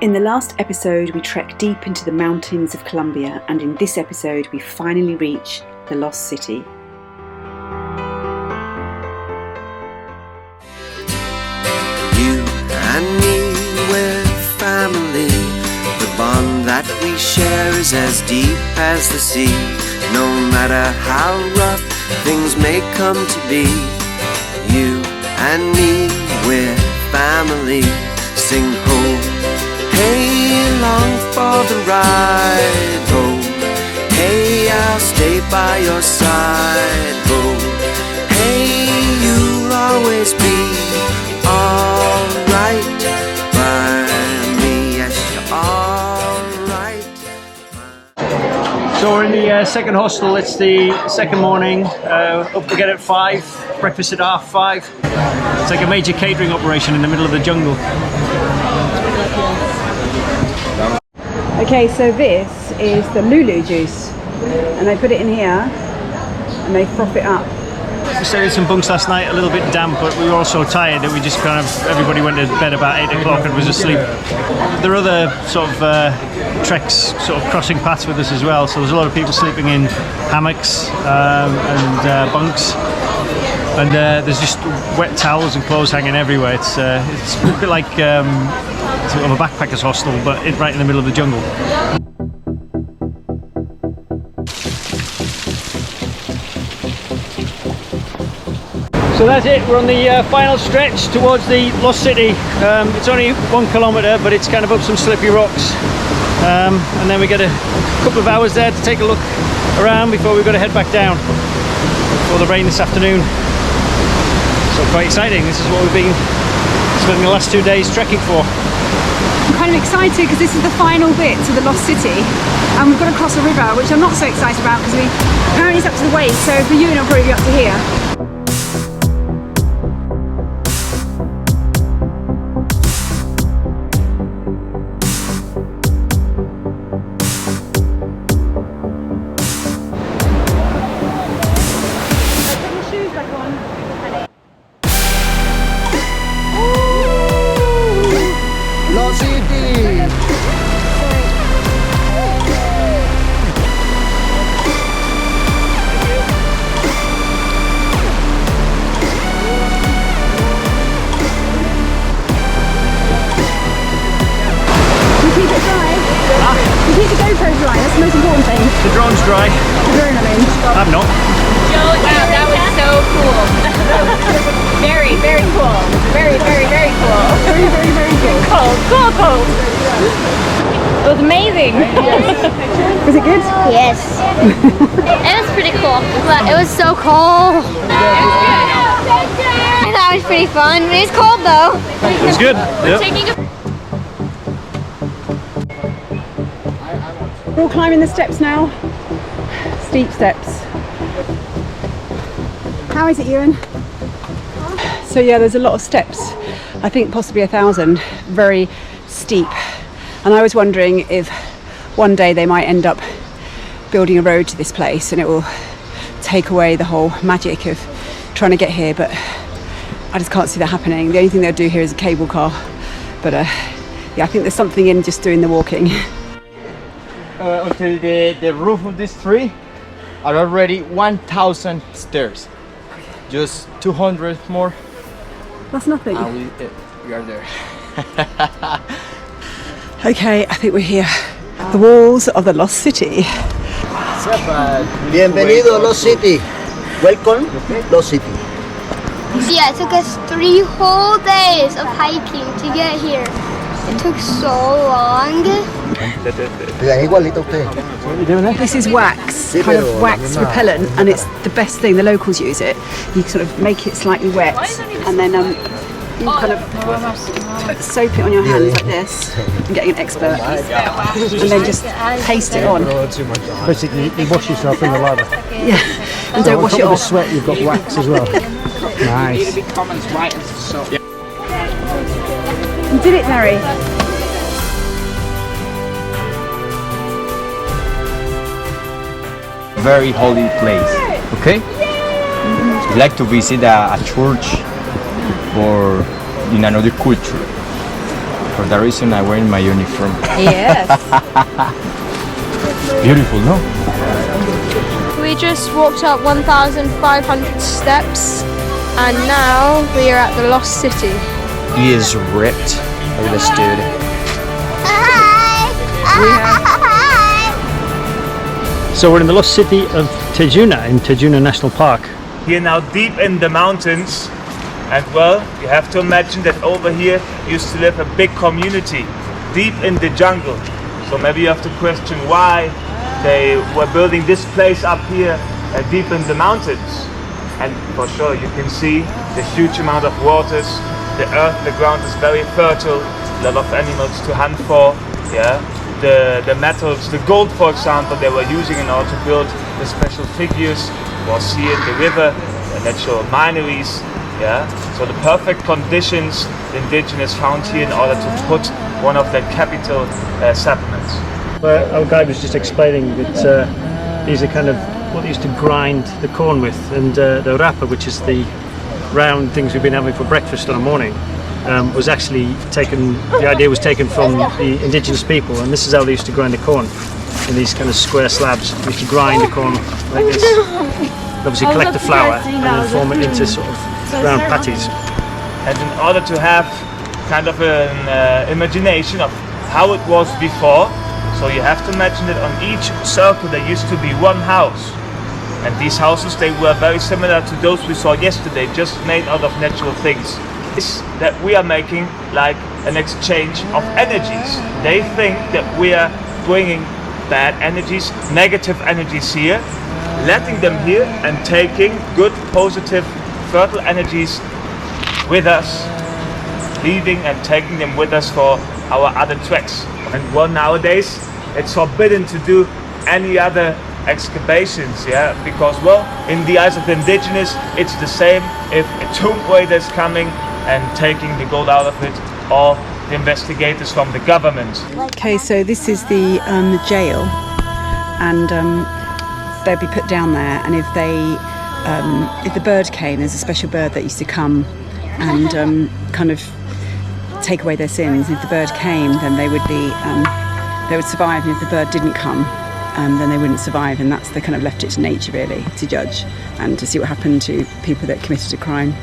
In the last episode, we trekked deep into the mountains of Colombia, and in this episode, we finally reach the lost city. You and me, we're family. The bond that we share is as deep as the sea. No matter how rough things may come to be, you and me, we're family. Sing ho. Hey, long for the ride, ho. Hey, I'll stay by your side, ho. Hey, you'll always be alright by me, yes, you're alright. So we're in the second hostel. It's the second morning, up again at 5, breakfast at 5:30. It's like a major catering operation in the middle of the jungle. Okay, so this is the Lulu juice, and they put it in here and they froth it up. We stayed in some bunks last night, a little bit damp, but we were all so tired that we just everybody went to bed about 8 o'clock and was asleep. There are other sort of treks sort of crossing paths with us as well, so there's a lot of people sleeping in hammocks and bunks. And there's just wet towels and clothes hanging everywhere. It's a bit like sort of a backpacker's hostel, but right in the middle of the jungle. So that's it, we're on the final stretch towards the lost city. It's only 1 kilometre, but it's kind of up some slippy rocks. And then we get a couple of hours there to take a look around before we've got to head back down before the rain this afternoon. So quite exciting. This is what we've been spending the last 2 days trekking for. I'm kind of excited because this is the final bit to the lost city, and we've got to cross a river, which I'm not so excited about because apparently it's up to the waist, so for you it'll probably be up to here. That's the most important thing. The drone's dry. The drone, I mean. I'm not. Wow, that was so cool. Very, very cool. Very, very, very cool. Very, very, very cool. Cold. It was amazing. Was it good? Yes. It was pretty cool, but it was so cold. I thought it was pretty fun. It was cold though. It was good. Yep. We're all climbing the steps now. Steep steps. How is it, Ewan? So yeah, there's a lot of steps. I think possibly 1,000. Very steep. And I was wondering if one day they might end up building a road to this place and it will take away the whole magic of trying to get here, but I just can't see that happening. The only thing they'll do here is a cable car. But yeah, I think there's something in just doing the walking. Until the roof of this tree are already 1,000 stairs. Just 200 more. That's nothing. And we are there. Okay, I think we're here. The walls of the lost city. Bienvenido Lost City. Welcome, Lost City. Yeah, it took us 3 whole days of hiking to get here. It took so long. This is wax, kind of wax repellent, and it's the best thing. The locals use it. You sort of make it slightly wet, and then you kind of soap it on your hands like this. I'm getting an expert. And then just paste it on. Basically, you wash yourself in the lather. Yeah, and don't wash it off. The sweat, you've got wax as well. Nice. You did it, Mary. Very holy place. Okay? I'd like to visit a church or in another culture. For that reason, I'm wearing my uniform. Yes. Beautiful, no? We just walked up 1,500 steps and now we are at the Lost City. He is ripped. Look at this dude. So we're in the lost city of Tejuna in Tejuna National Park. Here now deep in the mountains, and well, you have to imagine that over here used to live a big community deep in the jungle. So maybe you have to question why they were building this place up here deep in the mountains. And for sure you can see the huge amount of waters, the earth, the ground is very fertile, a lot of animals to hunt for, yeah. The metals, the gold for example, they were using in order to build the special figures was here in the river, the natural mineries, yeah. So the perfect conditions the indigenous found here in order to put one of their capital settlements. Well, our guide was just explaining that these are kind of what they used to grind the corn with, and the rapa, which is the round things we've been having for breakfast on a morning, was actually taken, the idea was taken from the indigenous people, and this is how they used to grind the corn, in these kind of square slabs. They used to grind the corn like this, obviously collect the flour and then form it into sort of round patties. And in order to have kind of an imagination of how it was before, so you have to imagine that on each circle there used to be one house. And these houses, they were very similar to those we saw yesterday, just made out of natural things. Is that we are making like an exchange of energies. They think that we are bringing bad energies, negative energies here, letting them here and taking good, positive, fertile energies with us, leaving and taking them with us for our other treks. And well, nowadays it's forbidden to do any other excavations, yeah, because well, in the eyes of the indigenous, it's the same if a tomb raider is coming and taking the gold out of it, or the investigators from the government. Okay, so this is the jail, and they'd be put down there, and if the bird came, there's a special bird that used to come and kind of take away their sins. If the bird came, then they would survive, and if the bird didn't come, then they wouldn't survive, and they kind of left it to nature really to judge and to see what happened to people that committed a crime.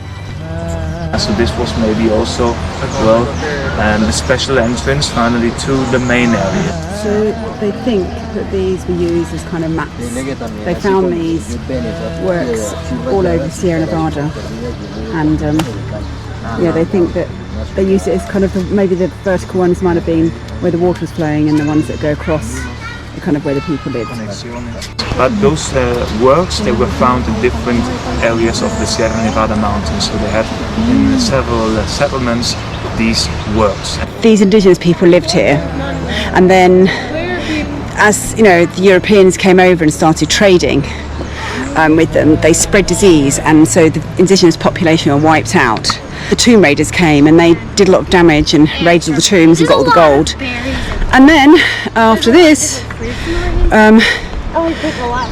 So this was maybe also, well, the special entrance finally to the main area. So they think that these were used as kind of maps. They found these works all over Sierra Nevada, and yeah, they think that they used it as kind of maybe the vertical ones might have been where the water was flowing, and the ones that go across are kind of where the people lived. But those works, they were found in different areas of the Sierra Nevada mountains. So they had in several settlements these works. These indigenous people lived here, and then as you know, the Europeans came over and started trading with them, they spread disease, and so the indigenous population were wiped out. The tomb raiders came and they did a lot of damage and raided all the tombs and got all the gold. And then after this,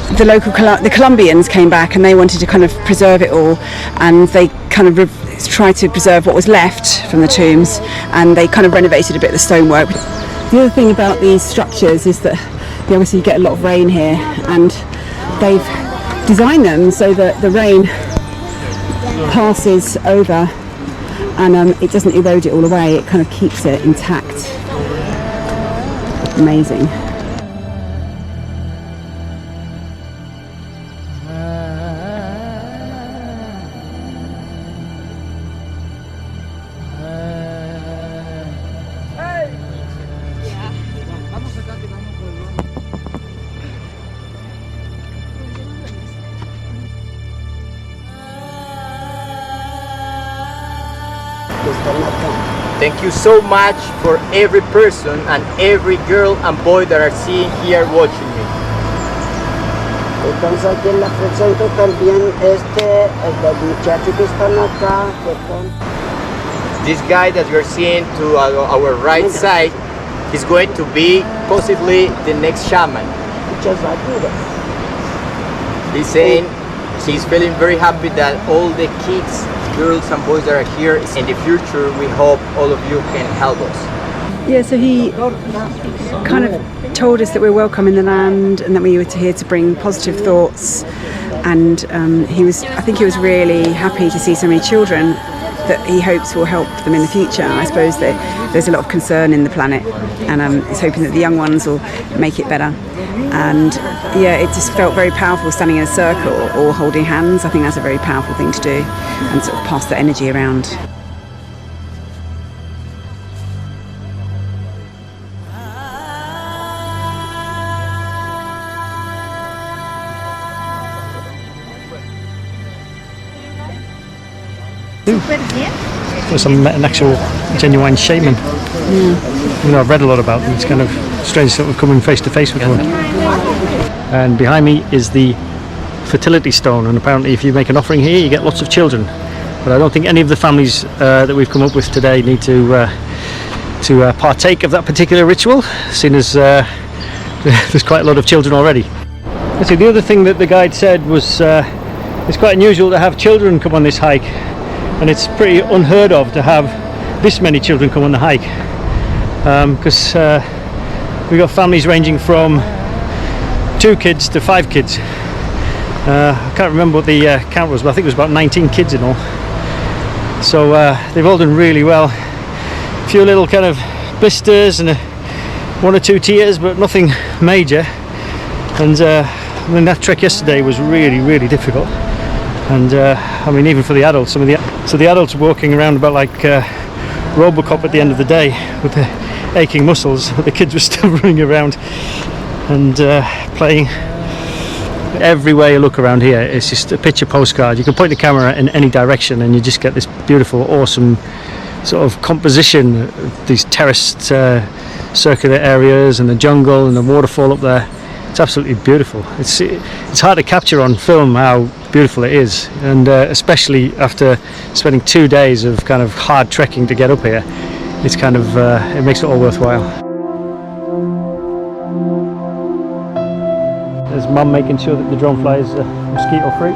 the Colombians came back and they wanted to kind of preserve it all, and they kind of tried to preserve what was left from the tombs, and they kind of renovated a bit of the stonework. The other thing about these structures is that obviously you get a lot of rain here, and they've designed them so that the rain passes over and it doesn't erode it all away, it kind of keeps it intact. Amazing. Thank you so much for every person and every girl and boy that are seeing here watching me. Entonces aquí en la presente también el muchacho que están acá. This guy that you're seeing to our right side is going to be possibly the next shaman. He's saying he's feeling very happy that all the kids, girls and boys that are here in the future, we hope all of you can help us. Yeah, so he kind of told us that we're welcome in the land and that we were here to bring positive thoughts. And I think he was really happy to see so many children that he hopes will help them in the future. I suppose that there's a lot of concern in the planet, and he's hoping that the young ones will make it better. And yeah, it just felt very powerful standing in a circle or holding hands. I think that's a very powerful thing to do, and sort of pass that energy around. Because I'm an actual genuine shaman. You know, I've read a lot about them. It's kind of strange sort of coming face to face with one. And behind me is the fertility stone, and apparently if you make an offering here you get lots of children. But I don't think any of the families that we've come up with today need to partake of that particular ritual, seeing as there's quite a lot of children already. So the other thing that the guide said was it's quite unusual to have children come on this hike. And it's pretty unheard of to have this many children come on the hike, because we got families ranging from 2 kids to 5 kids. I can't remember what the count was, but I think it was about 19 kids in all. So they've all done really well. A few little kind of blisters and 1 or 2 tears, but nothing major. And I mean, that trek yesterday was really, really difficult. And I mean, even for the adults, so the adults were walking around about like Robocop at the end of the day with the aching muscles, but the kids were still running around and playing. Every way you look around here, it's just a picture postcard. You can point the camera in any direction and you just get this beautiful, awesome sort of composition of these terraced circular areas and the jungle and the waterfall up there. It's absolutely beautiful. It's hard to capture on film how beautiful it is, and especially after spending 2 days of kind of hard trekking to get up here, it's kind of it makes it all worthwhile. There's Mum making sure that the drone fly is mosquito free.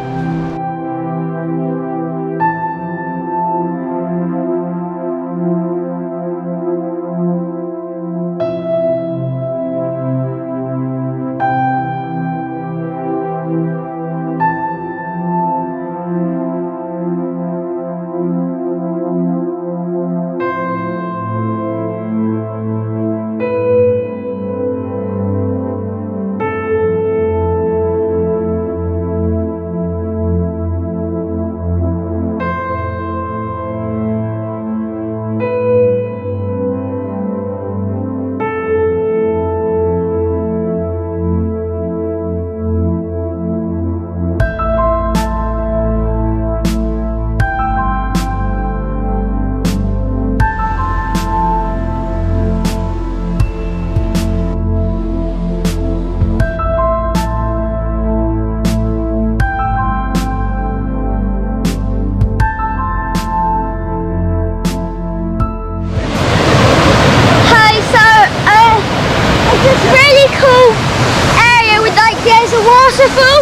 waterfall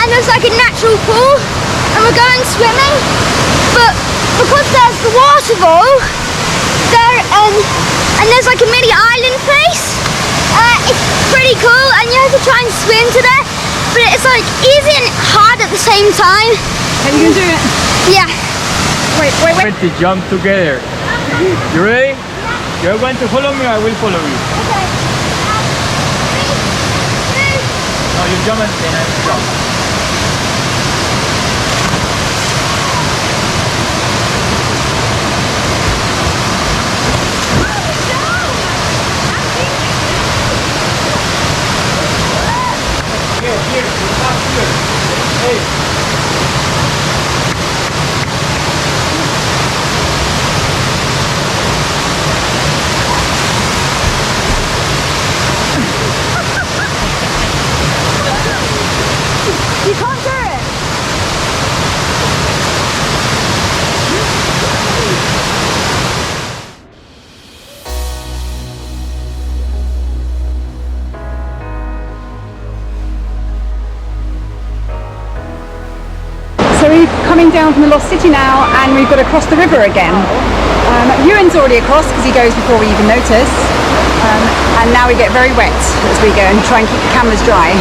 and there's like a natural pool and we're going swimming, but because there's the waterfall there and there's like a mini island place, it's pretty cool and you have to try and swim to there, but it's like easy and hard at the same time. Are you gonna do it? Yeah. Wait. We're going to jump together. You ready? You're going to follow me, I will follow you. Okay. 3, 2. No, you jump and then I jump. Here, stop here. Hey. You can't do it. So we're coming down from the Lost City now and we've got to cross the river again. Ewan's already across because he goes before we even notice. And now we get very wet as we go and try and keep the cameras dry.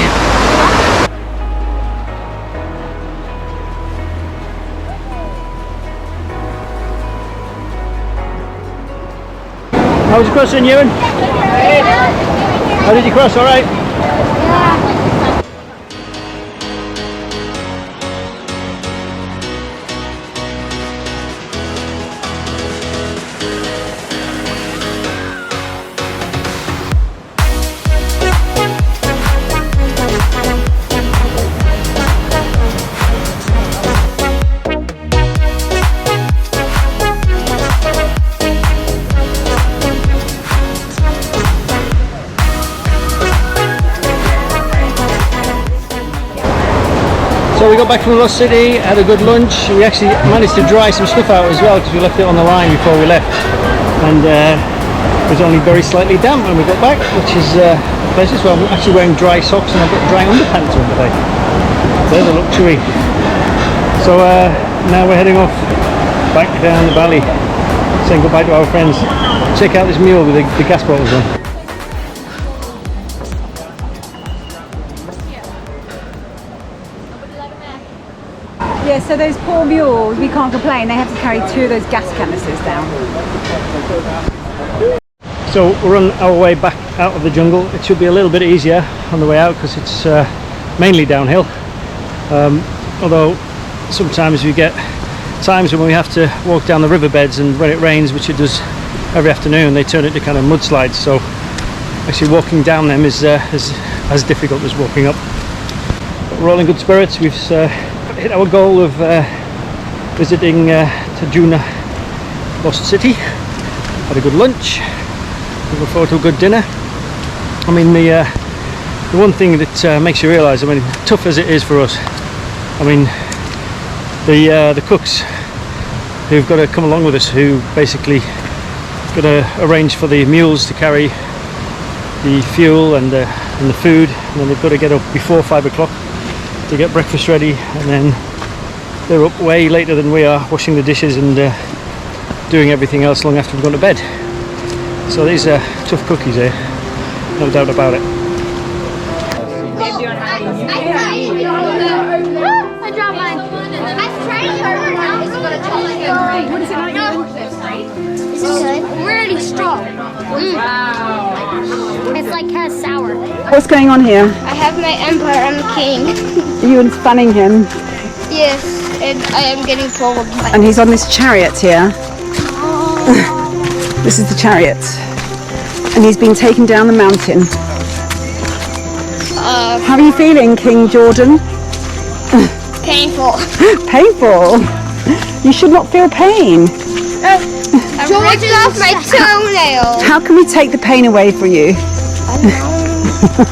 How was your crossing, Ewan? How did you cross? All right? So we got back from Lost City, had a good lunch. We actually managed to dry some stuff out as well because we left it on the line before we left, and it was only very slightly damp when we got back, which is pleasant. So I'm actually wearing dry socks and I've got dry underpants on today. There's a look chewy. So now we're heading off back down the valley, saying goodbye to our friends. Check out this mule with the gas bottles on. Yeah, so those poor mules, we can't complain. They have to carry 2 of those gas canisters down. So we're on our way back out of the jungle. It should be a little bit easier on the way out because it's mainly downhill. Although sometimes we get times when we have to walk down the riverbeds, and when it rains, which it does every afternoon, they turn it to kind of mudslides. So actually walking down them is as difficult as walking up. We're all in good spirits. We've hit our goal of visiting Tajuna Lost City. Had a good lunch. Looking forward to a good dinner. I mean, the one thing that makes you realise, I mean, tough as it is for us, I mean, the cooks who've got to come along with us, who basically got to arrange for the mules to carry the fuel and the food, and then they've got to get up before 5 o'clock to get breakfast ready, and then they're up way later than we are, washing the dishes and doing everything else long after we've gone to bed. So these are tough cookies here, no doubt about it. I dropped mine. What is it like? This is good. Really strong. Wow. It's like kind of sour. What's going on here? I have my empire. I'm the king. Ewan's fanning him. Yes, and I am getting forward. And he's on this chariot here. This is the chariot. And he's been taken down the mountain. How are you feeling, King Jordan? Painful. Painful? You should not feel pain. I ripped off my toenail. How can we take the pain away for you?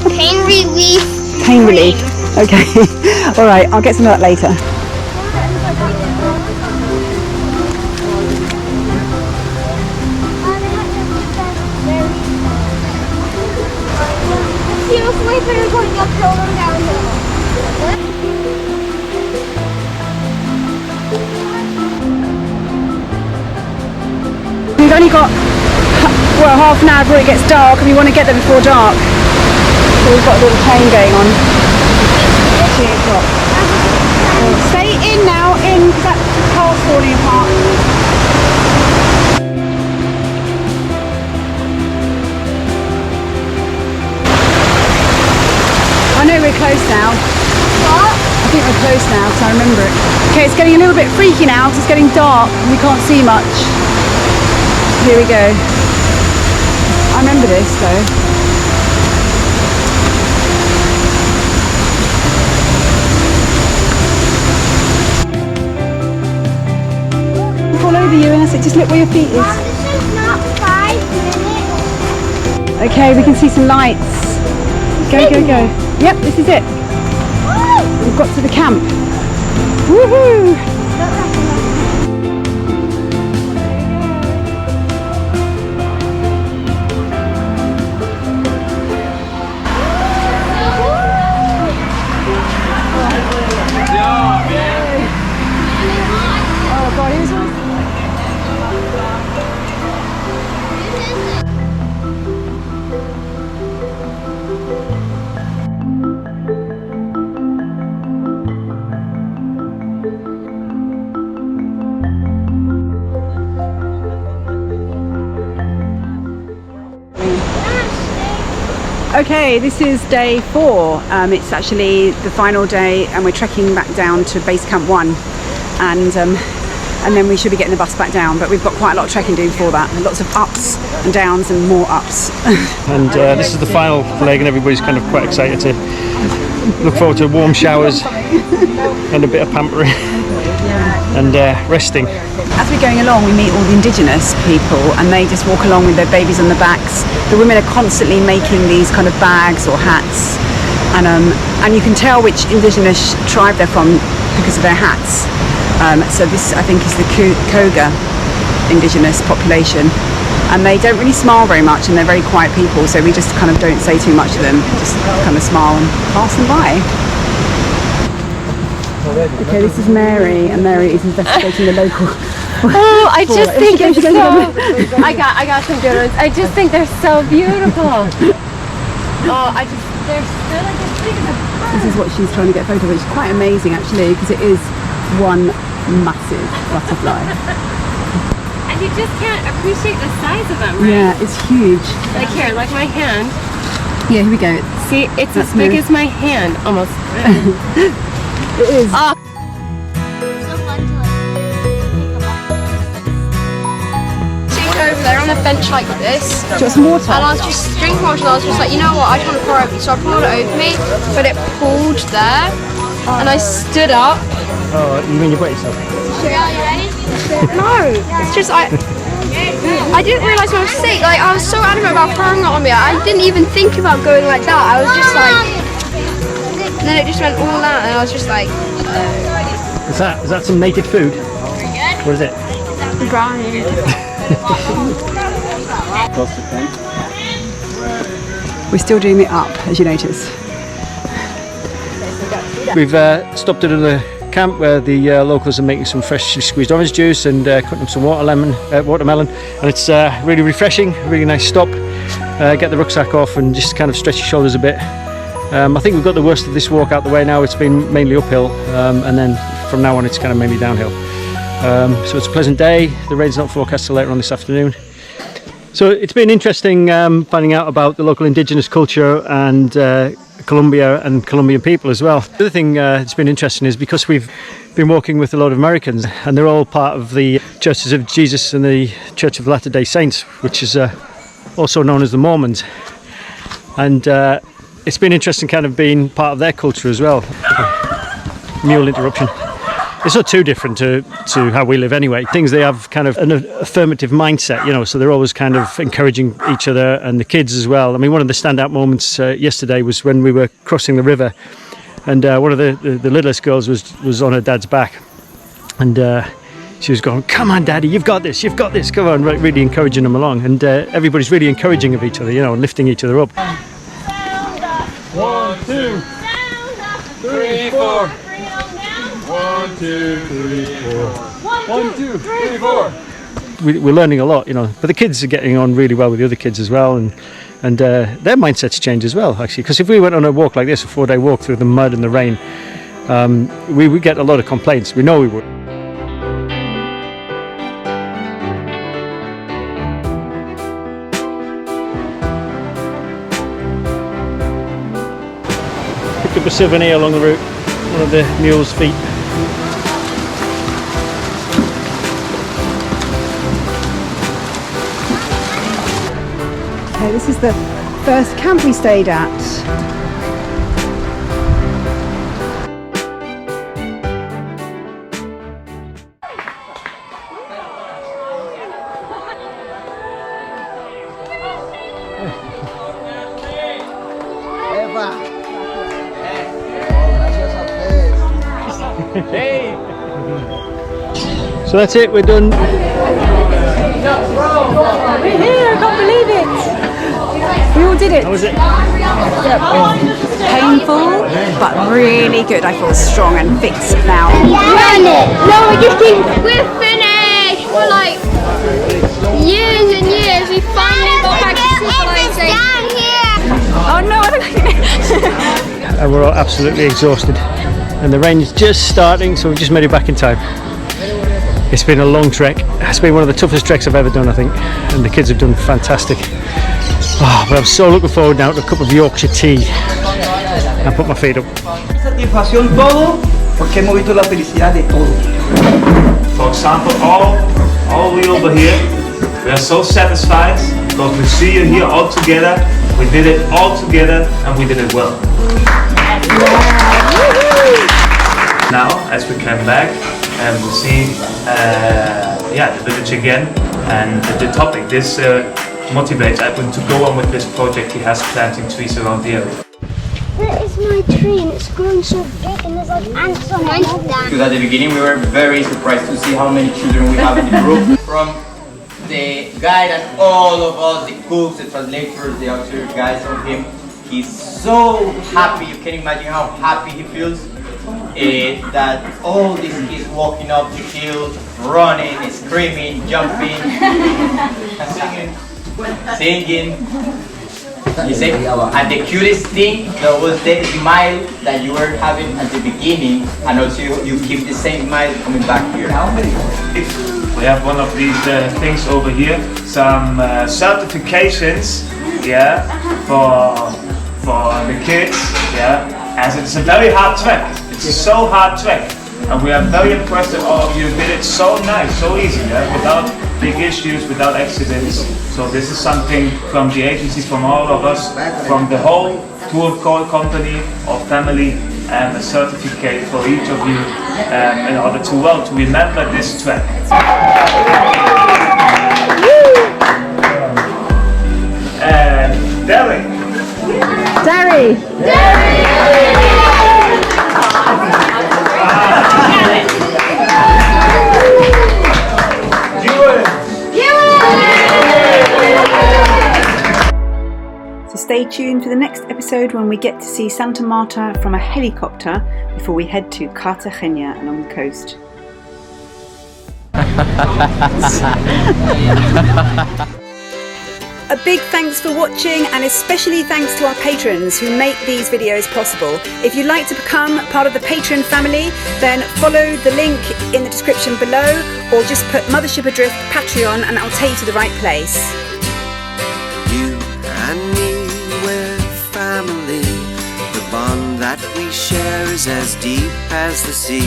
Pain relief. Pain relief. Okay. All right, I'll get some of that later. Seriously, we're going uphill and downhill. We've only got, well, half an hour before it gets dark, and we want to get there before dark. So we've got a little chain going on. 2 o'clock. Stay in now, because that car's falling apart. I know we're close now. What? I think we're close now, because I remember it. Okay, it's getting a little bit freaky now, because it's getting dark, and we can't see much. Here we go. I remember this though. Fall over you, and I said, just look where your feet is. This is not 5 minutes. Okay, we can see some lights. Go, go, go. Yep, this is it. We've got to the camp. Woohoo! Okay, this is day 4. It's actually the final day, and we're trekking back down to base camp 1, and then we should be getting the bus back down. But we've got quite a lot of trekking to do before that. Lots of ups and downs and more ups. And this is the final leg, and everybody's kind of quite excited to look forward to warm showers and a bit of pampering and resting. As we're going along, we meet all the indigenous people, and they just walk along with their babies on the backs. The women are constantly making these kind of bags or hats, and you can tell which indigenous tribe they're from because of their hats. So this, I think, is the Koga indigenous population, and they don't really smile very much, and they're very quiet people, so we just kind of don't say too much to them, just kind of smile and pass them by. Okay, this is Mary, and Mary is investigating the local. Oh, I just think it's so. I got some good ones. I just think they're so beautiful. Oh, they're still like as big as a bird. This is what she's trying to get a photo of, which is quite amazing actually, because it is one massive butterfly. And you just can't appreciate the size of them, right? Yeah, it's huge. Like here, like my hand. Yeah, here we go. See, it's as big as my hand, almost. It is. Oh. Over there on a bench like this, Do you want some water? and I was just drinking water, and I was just like, you know what, I just want to pour over me, so I poured it over me, but it pulled there, and I stood up. Oh, you mean you wet yourself? No, it's just I didn't realise I was sick. Like, I was so adamant about pouring it on me, I didn't even think about going like that. I was just like, and then it just went all out, and I was just like, Is that some native food? What is it? brownie. We're still doing the up, as you notice. We've stopped at another camp where the locals are making some freshly squeezed orange juice and cutting up some watermelon, and it's really refreshing, really nice stop. Get the rucksack off and just kind of stretch your shoulders a bit. I think we've got the worst of this walk out the way now. It's been mainly uphill, and then from now on it's kind of mainly downhill. So it's a pleasant day. The rain's not forecast till later on this afternoon. So it's been interesting finding out about the local indigenous culture and Colombia and Colombian people as well. The other thing that's been interesting is because we've been walking with a lot of Americans, and they're all part of the Churches of Jesus and the Church of Latter-day Saints, which is also known as the Mormons. And it's been interesting kind of being part of their culture as well. Mule interruption. It's not too different to how we live anyway. Things, they have kind of an affirmative mindset, you know, so they're always kind of encouraging each other and the kids as well. I mean, one of the standout moments yesterday was when we were crossing the river, and one of the littlest girls was on her dad's back, and she was going, "Come on, Daddy, you've got this, come on," really encouraging them along. And everybody's really encouraging of each other, you know, and lifting each other up. 1, 2, 3, 4. 1, 2, 3, 4. 1, 2, 3, 4. We're learning a lot, you know, but the kids are getting on really well with the other kids as well, and their mindsets change as well, actually, because if we went on a walk like this, a 4-day walk through the mud and the rain, we would get a lot of complaints. We know we would. Picked up a souvenir along the route, one of the mule's feet. Okay, this is the first camp we stayed at. Hey! So that's it, we're done. We're here, I can't believe it! We all did it. How was it? Painful, but really good. I feel strong and fit now. No, we just think we're finished. We're like years and years. We finally got back to civilization. Oh no, I don't like it. And we're all absolutely exhausted. And the rain is just starting, so we just made it back in time. It's been a long trek. It's been one of the toughest treks I've ever done, I think. And the kids have done fantastic. Oh, but I'm so looking forward now to a cup of Yorkshire tea and put my feet up. Satisfacción todo, porque hemos visto la felicidad de todo. For example, all we over here, we are so satisfied because we see you here all together. We did it all together and we did it well. Now, as we come back and we see the village again and the topic, this motivates Edwin to go on with this project he has, planting trees around the area. That is my tree and it's growing so big and there's like ants on it. Because at the beginning we were very surprised to see how many children we have in the group. From the guide and all of us, the cooks, the translators, the auxiliary guys on him, he's so happy. You can imagine how happy he feels. That all these kids walking up the hill, running, screaming, jumping, singing. You see? And the cutest thing that was the smile that you were having at the beginning, and also you keep the same smile coming back here. We have one of these things over here, some certifications, for the kids, as it's a very hard track. It's a so hard track, and we are very impressed that all of you did it so nice, so easy, without big issues, without accidents. So this is something from the agency, from all of us, from the whole tour company or family, and a certificate for each of you in order to remember this track. And Derry. So stay tuned for the next episode when we get to see Santa Marta from a helicopter before we head to Cartagena along the coast. A big thanks for watching, and especially thanks to our patrons who make these videos possible. If you'd like to become part of the Patreon family, then follow the link in the description below, or just put Mothership Adrift Patreon and I'll take you to the right place. You and me, we're family. The bond that we share is as deep as the sea.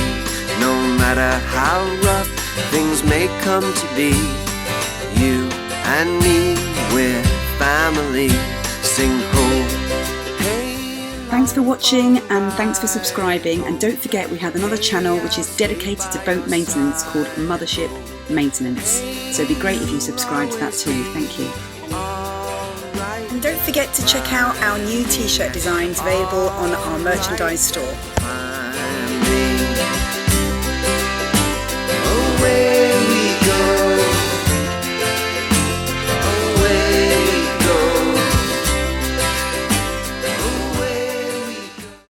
No matter how rough things may come to be, you and me, we're family. Sing ho, hey. Thanks for watching and thanks for subscribing, and don't forget we have another channel which is dedicated to boat maintenance called Mothership Maintenance. So it'd be great if you subscribe to that too. Thank you. And don't forget to check out our new t-shirt designs available on our merchandise store.